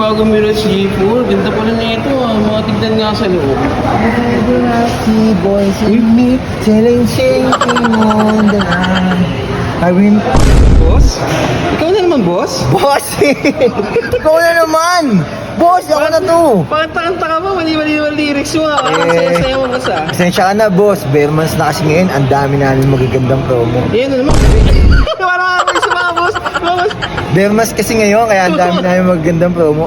bagong Mirage G4. Ganda pala na ito ah. Mga tignan nga sa loob. See boys in me, telling shaking on the line. I win. Boss? Ikaw na naman, boss? Boss! Ikaw na naman! Boss, ako na to! Pakanta ka pa, mali-mali yung lyrics mo ah. Parang Eh. saya-saya mo boss ah. Pasensya ka na, boss. Bare months na kasi ngayon, ang dami namin magagandang promo. Yan na naman. Parang ako isa mga boss. Boss. Bare months kasi ngayon, kaya ang dami namin magagandang promo.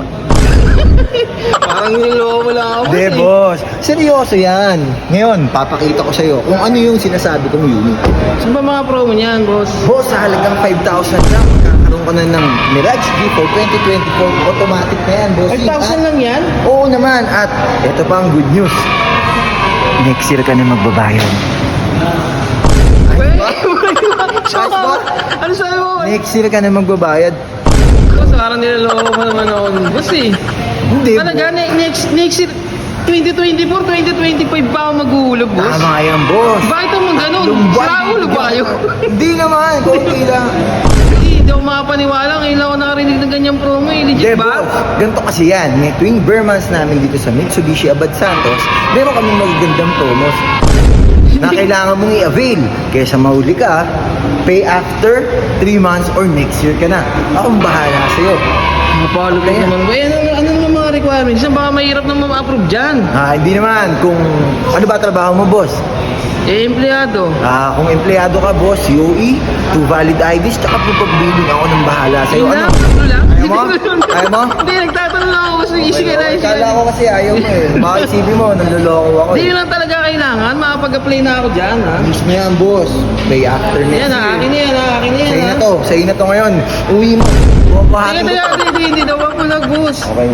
Parang niloko mo lang ako. Hindi, boss. Seryoso yan. Ngayon, papakita ko sa'yo kung ano yung sinasabi kong unit. Saan ba mga promo niyan, boss? Boss, sa halagang 5,000 lang, magkakaroon ka na ng Mirage G4 2024. Automatic na yan, boss. 5,000 lang yan? Oo naman. At ito pa ang good news. Next year ka na magbabayad. Wait, Ayos ba? ano sabi mo? Next year ka na magbabayad. Boss, parang niloloko mo naman ako. Boss eh. Hindi, Talaga, next year, 2024, 2025 pa ako maghuhulog, boss. Tama yan, boss. Bakit naman ganun? Tatlong buwan. Sira ulo ba yun? Hindi naman, konti lang. Hindi ako makapaniwala. Ngayon ako nakarinig ng ganyang promo eh. Hindi, Legit ba? boss. Ganito kasi yan. Tuwing bare months namin dito sa Mitsubishi Abad Santos, meron kami magagandang promos na kailangan mong i-avail. Kaysa mahuli ka, pay after 3 months or next year ka na. Akong bahala sa'yo. Mapalo ka Kaya- naman. Ano naman mga requirements? Yan baka mahirap na ma-approve dyan. Hindi naman. Kung ano ba trabaho mo, boss? Eh, empleyado. Kung empleyado ka, boss, UE, 2 valid IDs, tsaka proof of billing, ako nang bahala sa'yo. Ayun Ano? lang, lang. Ayaw mo? Ayaw mo? Hindi, nagtatanong lang ako. Boss, easy ka na. easy ka Kala na. ko kasi ayaw mo eh. Baka isipin mo, nanloloko ako Hindi eh. yun lang talaga kailangan. Makapag-apply na ako dyan, ha? Miss mo yan, boss. Pay after next Yan, year. akin yan, akin yan, Sa'yo ha? na to. Sa'yo na to ngayon. Uwi mo. Teka, Bumabahatin ko teka, to. hindi daw ako nag-boss. Okay.